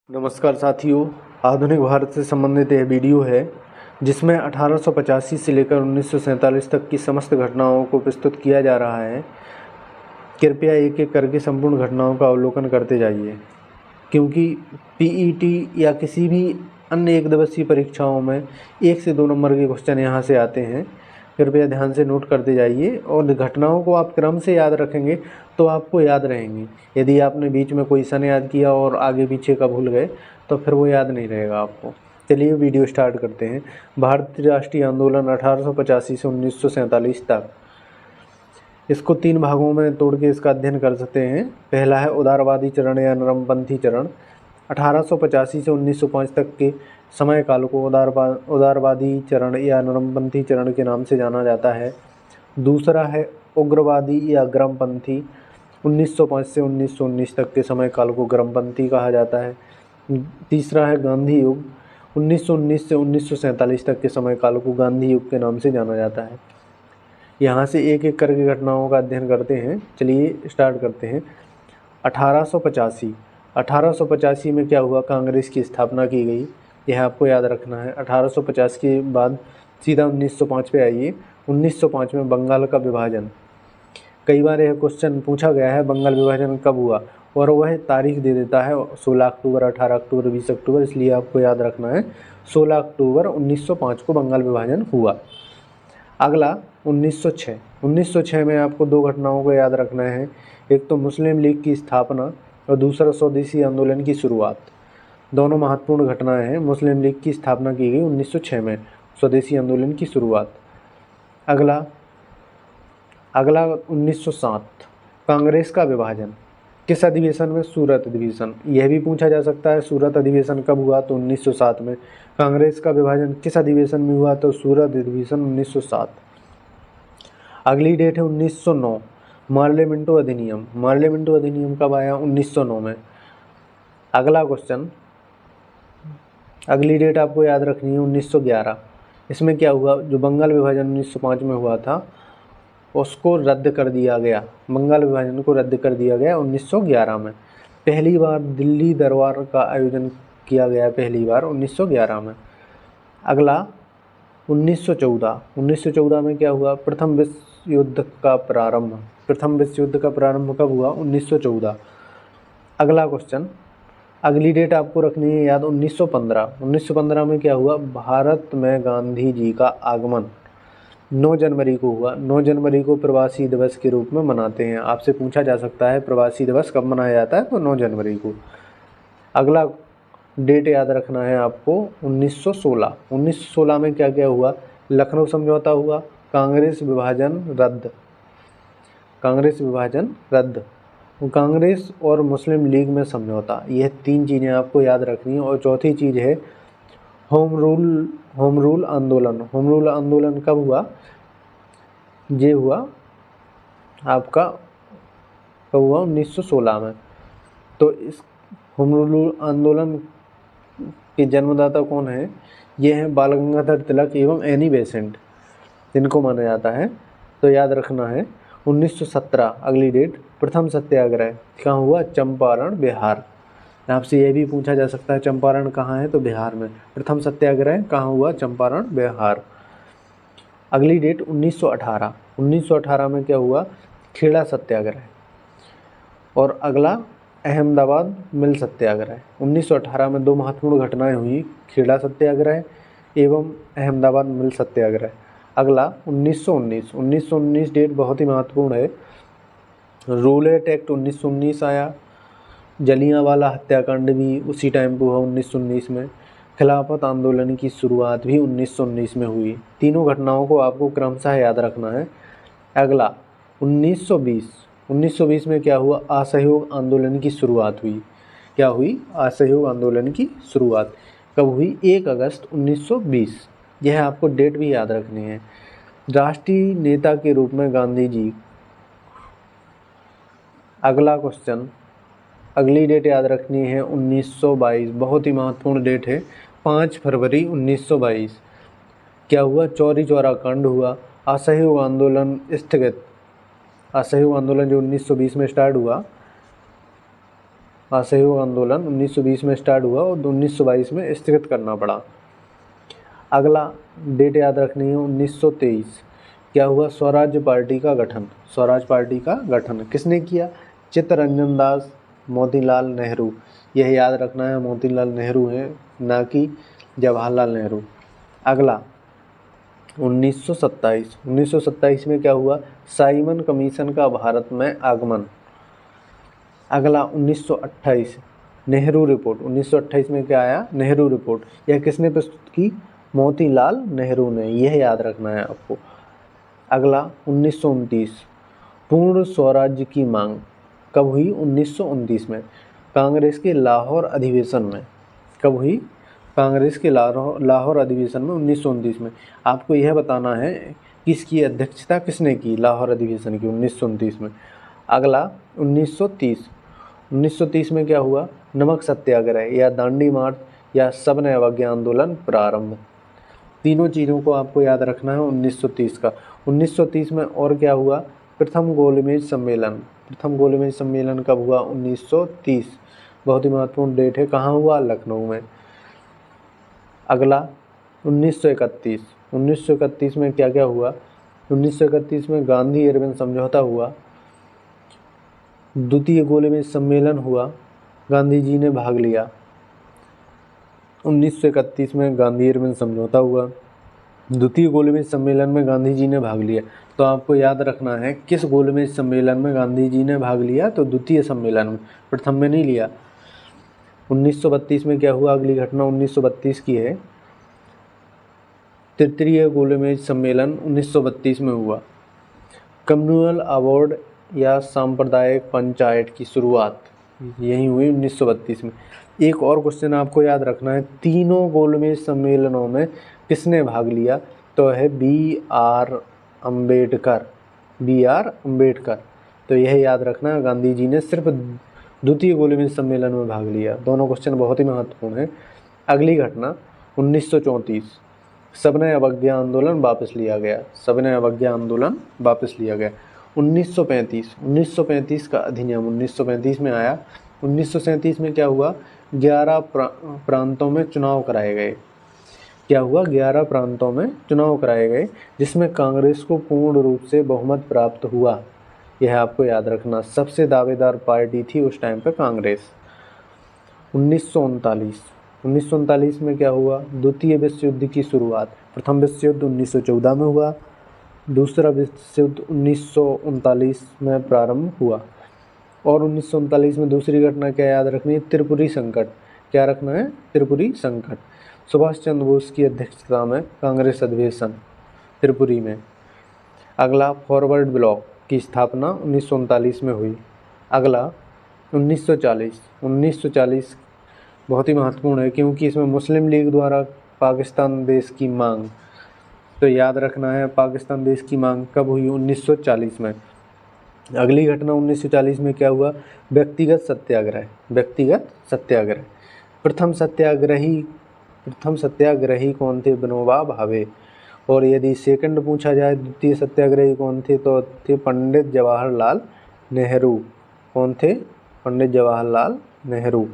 नमस्कार साथियों, आधुनिक भारत से संबंधित यह वीडियो है जिसमें 1885 से लेकर 1947 तक की समस्त घटनाओं को प्रस्तुत किया जा रहा है। कृपया एक एक करके संपूर्ण घटनाओं का अवलोकन करते जाइए, क्योंकि पीईटी या किसी भी अन्य एक दिवसीय परीक्षाओं में 1 से 2 नंबर के क्वेश्चन यहाँ से आते हैं। कृपया ध्यान से नोट करते जाइए और घटनाओं को आप क्रम से याद रखेंगे तो आपको याद रहेंगी। यदि आपने बीच में कोई सन याद किया और आगे पीछे का भूल गए तो फिर वो याद नहीं रहेगा आपको। चलिए वीडियो स्टार्ट करते हैं। भारतीय राष्ट्रीय आंदोलन 1885 से 1947 तक, इसको 3 भागों में तोड़ के इसका अध्ययन कर सकते हैं। पहला है उदारवादी चरण या नरमपंथी चरण। 1885 से 1905 तक के समय काल को उदारवादी चरण या नरमपंथी चरण के नाम से जाना जाता है। दूसरा है उग्रवादी या गर्मपंथी। 1905 से 1919 तक के समय काल को गर्मपंथी कहा जाता है। तीसरा है गांधी युग। 1919 से 1947 तक के समय काल को गांधी युग के नाम से जाना जाता है। यहाँ से एक एक करके घटनाओं का अध्ययन करते हैं। चलिए स्टार्ट करते हैं। 1885 में क्या हुआ? कांग्रेस की स्थापना की गई। यह आपको याद रखना है। 1850 के बाद सीधा 1905 पे आइए। 1905 में बंगाल का विभाजन। कई बार यह क्वेश्चन पूछा गया है, बंगाल विभाजन कब हुआ, और वह तारीख दे देता है 16 अक्टूबर, 18 अक्टूबर, 20 अक्टूबर। इसलिए आपको याद रखना है 16 अक्टूबर 1905 को बंगाल विभाजन हुआ। अगला 1906। 1906 में आपको 2 घटनाओं को याद रखना है। एक तो मुस्लिम लीग की स्थापना और दूसरा स्वदेशी आंदोलन की शुरुआत। दोनों महत्वपूर्ण घटनाएं हैं। मुस्लिम लीग की स्थापना की गई 1906 में, स्वदेशी आंदोलन की शुरुआत। अगला 1907, कांग्रेस का विभाजन। किस अधिवेशन में? सूरत अधिवेशन। यह भी पूछा जा सकता है सूरत अधिवेशन कब हुआ, तो 1907 में। कांग्रेस का विभाजन किस अधिवेशन में हुआ, तो सूरत अधिवेशन 1907। अगली डेट है 1909, मार्लेमेंटो अधिनियम। मार्लेमेंटो अधिनियम कब आया? 1909 में। अगला क्वेश्चन, अगली डेट आपको याद रखनी है 1911। इसमें क्या हुआ? जो बंगाल विभाजन 1905 में हुआ था उसको रद्द कर दिया गया। बंगाल विभाजन को रद्द कर दिया गया 1911 में। पहली बार दिल्ली दरबार का आयोजन किया गया, पहली बार 1911 में। अगला 1914। 1914 में क्या हुआ? प्रथम विश्व युद्ध का प्रारंभ। प्रथम विश्व युद्ध का प्रारंभ कब हुआ? 1914। अगला क्वेश्चन, अगली डेट आपको रखनी है याद 1915। 1915 में क्या हुआ? भारत में गांधी जी का आगमन 9 जनवरी को हुआ। 9 जनवरी को प्रवासी दिवस के रूप में मनाते हैं। आपसे पूछा जा सकता है प्रवासी दिवस कब मनाया जाता है, तो 9 जनवरी को। अगला डेट याद रखना है आपको 1916। 1916 में क्या क्या हुआ? लखनऊ समझौता हुआ, कांग्रेस विभाजन रद्द। कांग्रेस विभाजन रद्द, कांग्रेस और मुस्लिम लीग में समझौता। यह 3 चीज़ें आपको याद रखनी है। और चौथी चीज़ है होम रूल आंदोलन। होम रूल आंदोलन कब हुआ? ये हुआ आपका कब हुआ? 1916 में। तो इस होम रूल आंदोलन के जन्मदाता कौन है? ये हैं बाल गंगाधर तिलक एवं एनी बेसेंट, जिनको माना जाता है। तो याद रखना है 1917। अगली डेट, प्रथम सत्याग्रह कहाँ हुआ? चंपारण, बिहार। आपसे यह भी पूछा जा सकता है चंपारण कहाँ है, तो बिहार में। प्रथम सत्याग्रह कहाँ हुआ? चंपारण, बिहार। अगली डेट 1918। 1918 में क्या हुआ? खेड़ा सत्याग्रह। और अगला अहमदाबाद मिल सत्याग्रह। 1918 में 2 महत्वपूर्ण घटनाएं हुई, खेड़ा सत्याग्रह एवं अहमदाबाद मिल सत्याग्रह। अगला 1919। 1919 डेट बहुत ही महत्वपूर्ण है। रूलेट एक्ट 1919 आया। जलियांवाला हत्याकांड भी उसी टाइम पर हुआ 1919 में। खिलाफत आंदोलन की शुरुआत भी 1919 में हुई। तीनों घटनाओं को आपको क्रमशः याद रखना है। अगला 1920। 1920 में क्या हुआ? असहयोग आंदोलन की शुरुआत हुई। क्या हुई? असहयोग आंदोलन की शुरुआत कब हुई? 1 अगस्त 1920। यह आपको डेट भी याद रखनी है। राष्ट्रीय नेता के रूप में गांधी जी। अगला क्वेश्चन, अगली डेट याद रखनी है 1922। बहुत ही महत्वपूर्ण डेट है, 5 फरवरी 1922। क्या हुआ? चौरी चौरा कांड हुआ। असहयोग आंदोलन स्थगित। असहयोग आंदोलन जो 1920 में स्टार्ट हुआ, असहयोग आंदोलन 1920 में स्टार्ट हुआ और 1922 में स्थगित करना पड़ा। अगला डेट याद रखनी है 1923। क्या हुआ? स्वराज्य पार्टी का गठन। स्वराज पार्टी का गठन किसने किया? चित्तरंजन दास, मोतीलाल नेहरू। यह याद रखना है, मोतीलाल नेहरू हैं, ना कि जवाहरलाल नेहरू। अगला 1927। 1927 में क्या हुआ? साइमन कमीशन का भारत में आगमन। अगला 1928 नेहरू रिपोर्ट। 1928 में क्या आया? नेहरू रिपोर्ट। यह किसने प्रस्तुत की? मोतीलाल नेहरू ने। यह याद रखना है आपको। अगला 1929 पूर्ण स्वराज्य की मांग कब हुई? 1929 में कांग्रेस के लाहौर अधिवेशन में। कब हुई? कांग्रेस के लाहौर अधिवेशन में 1929 में। आपको यह बताना है कि इसकी अध्यक्षता किसने की लाहौर अधिवेशन की 1929 में। अगला 1930। 1930 में क्या हुआ? नमक सत्याग्रह या दांडी मार्च या सविनय अवज्ञा आंदोलन प्रारंभ। तीनों चीज़ों को आपको याद रखना है 1930 का। 1930 में और क्या हुआ? प्रथम गोलमेज सम्मेलन। प्रथम गोलमेज सम्मेलन कब हुआ? 1930। बहुत ही महत्वपूर्ण डेट है। कहाँ हुआ? लखनऊ में। अगला 1931। 1931 में क्या क्या हुआ? 1931 में गांधी इरविन समझौता हुआ, द्वितीय गोलमेज सम्मेलन हुआ, गांधी जी ने भाग लिया। 1931 में गांधी इरविन समझौता हुआ, द्वितीय गोलमेज सम्मेलन में गांधी जी ने भाग लिया। तो आपको याद रखना है किस गोलमेज सम्मेलन में गांधी जी ने भाग लिया? तो द्वितीय सम्मेलन में, प्रथम में नहीं लिया। 1932 में क्या हुआ? अगली घटना 1932 की है। तृतीय गोलमेज सम्मेलन 1932 में हुआ। कम्युनल अवार्ड या सांप्रदायिक पंचायत की शुरुआत यही हुई 1932 में। एक और क्वेश्चन आपको याद रखना है, तीनों गोलमेज सम्मेलनों में किसने भाग लिया? तो है B R Ambedkar. B R Ambedkar. तो यह याद रखना है, गांधी जी ने सिर्फ द्वितीय गोलमेज सम्मेलन में भाग लिया। दोनों क्वेश्चन बहुत ही महत्वपूर्ण है। अगली घटना 1934 सविनय अवज्ञा आंदोलन वापस लिया गया। सविनय अवज्ञा आंदोलन वापस लिया गया। 1935 का अधिनियम 1935 में आया। 1937 में क्या हुआ? 11 प्रांतों में चुनाव कराए गए। क्या हुआ? 11 प्रांतों में चुनाव कराए गए, जिसमें कांग्रेस को पूर्ण रूप से बहुमत प्राप्त हुआ। यह आपको याद रखना, सबसे दावेदार पार्टी थी उस टाइम पे कांग्रेस। 1939 में क्या हुआ? द्वितीय विश्व युद्ध की शुरुआत। प्रथम विश्व युद्ध 1914 में हुआ, दूसरा विश्व युद्ध 1939 में प्रारंभ हुआ। और 1939 में दूसरी घटना क्या याद रखनी है? त्रिपुरी संकट। क्या रखना है? त्रिपुरी संकट। सुभाष चंद्र बोस की अध्यक्षता में कांग्रेस अधिवेशन त्रिपुरी में। अगला फॉरवर्ड ब्लॉक की स्थापना 1939 में हुई। अगला 1940 बहुत ही महत्वपूर्ण है, क्योंकि इसमें मुस्लिम लीग द्वारा पाकिस्तान देश की मांग। तो याद रखना है, पाकिस्तान देश की मांग कब हुई? 1940 में। अगली घटना 1940 में क्या हुआ? व्यक्तिगत सत्याग्रह। व्यक्तिगत सत्याग्रह। प्रथम सत्याग्रही कौन थे? विनोबा भावे। और यदि सेकंड पूछा जाए द्वितीय सत्याग्रही कौन थे, तो थे पंडित जवाहरलाल नेहरू। कौन थे? पंडित जवाहरलाल नेहरू।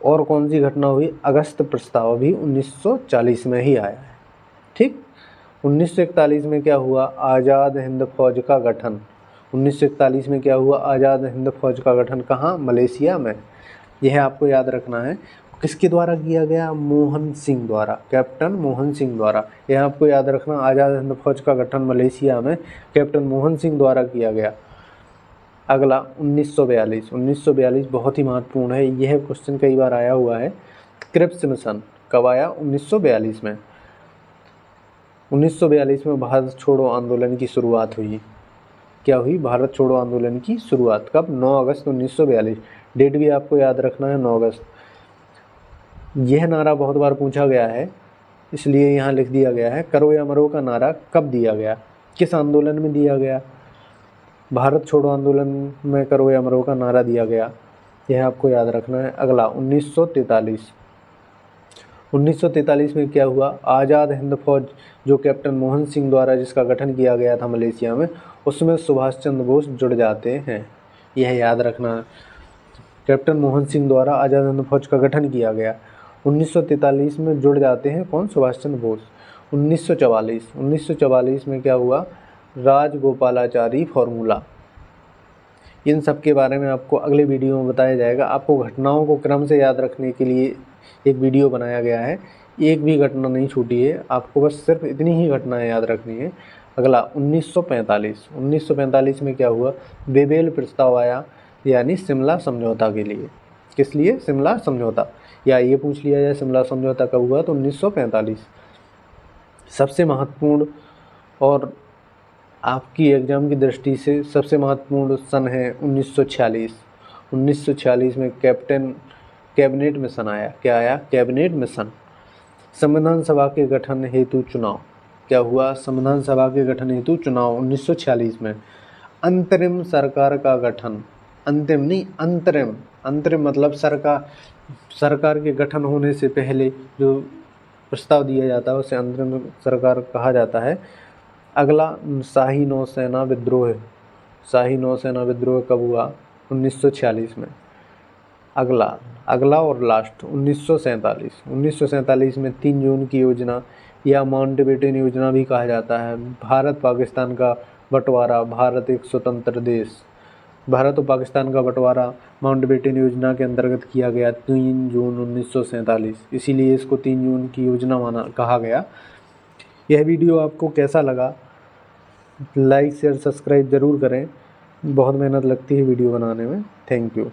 और कौन सी घटना हुई? अगस्त प्रस्ताव भी 1940 में ही आया है। ठीक। 1941 में क्या हुआ? आज़ाद हिंद फौज का गठन। 1941 में क्या हुआ? आज़ाद हिंद फौज का गठन। कहाँ? मलेशिया में। यह आपको याद रखना है। किसके द्वारा किया गया? मोहन सिंह द्वारा, कैप्टन मोहन सिंह द्वारा। यह आपको याद रखना, आज़ाद हिंद फौज का गठन मलेशिया में कैप्टन मोहन सिंह द्वारा किया गया। अगला 1942 बहुत ही महत्वपूर्ण है, यह क्वेश्चन कई बार आया हुआ है। क्रिप्स मिशन कब आया? 1942 में। 1942 में भारत छोड़ो आंदोलन की शुरुआत हुई। क्या हुई? भारत छोड़ो आंदोलन की शुरुआत कब? 9 अगस्त 1942। डेट भी आपको याद रखना है, 9 अगस्त। यह नारा बहुत बार पूछा गया है, इसलिए यहाँ लिख दिया गया है। करो या मरो का नारा कब दिया गया? किस आंदोलन में दिया गया? भारत छोड़ो आंदोलन में करो या मरो का नारा दिया गया। यह आपको याद रखना है। अगला 1943 में क्या हुआ? आज़ाद हिंद फौज जो कैप्टन मोहन सिंह द्वारा जिसका गठन किया गया था मलेशिया में, उसमें सुभाष चंद्र बोस जुड़ जाते हैं। यह याद रखना। कैप्टन मोहन सिंह द्वारा आज़ाद हिंद फौज का गठन किया गया। 1943 में जुड़ जाते हैं कौन? सुभाष चंद्र बोस। 1944 में क्या हुआ? राजगोपालाचारी फॉर्मूला। इन सब के बारे में आपको अगले वीडियो में बताया जाएगा। आपको घटनाओं को क्रम से याद रखने के लिए एक वीडियो बनाया गया है, एक भी घटना नहीं छूटी है, आपको बस सिर्फ इतनी ही घटनाएं याद रखनी है। अगला 1945 में क्या हुआ? बेबेल प्रस्ताव आया, यानी शिमला समझौता के लिए। किस लिए? शिमला समझौता। या ये पूछ लिया जाए शिमला समझौता कब हुआ, तो 1945। सबसे महत्वपूर्ण और आपकी एग्ज़ाम की दृष्टि से सबसे महत्वपूर्ण सन है 1946। 1946 में कैबिनेट मिशन आया। क्या आया? Cabinet mission. संविधान सभा के गठन हेतु चुनाव। क्या हुआ? संविधान सभा के गठन हेतु चुनाव 1946 में। अंतरिम सरकार का गठन। अंतिम नहीं, अंतरिम। अंतरिम मतलब सरकार के गठन होने से पहले जो प्रस्ताव दिया जाता है उसे अंतरिम सरकार कहा जाता है। अगला शाही नौसेना विद्रोह। शाही नौसेना विद्रोह कब हुआ? 1946 में। अगला और लास्ट 1947। 1947 में 3 जून की योजना या माउंटबेटन योजना भी कहा जाता है। भारत पाकिस्तान का बंटवारा। भारत एक स्वतंत्र देश। भारत और पाकिस्तान का बंटवारा माउंटबेटन योजना के अंतर्गत किया गया 3 जून 1947। इसीलिए इसको 3 जून की योजना कहा गया। यह वीडियो आपको कैसा लगा? लाइक शेयर सब्सक्राइब ज़रूर करें। बहुत मेहनत लगती है वीडियो बनाने में। Thank you.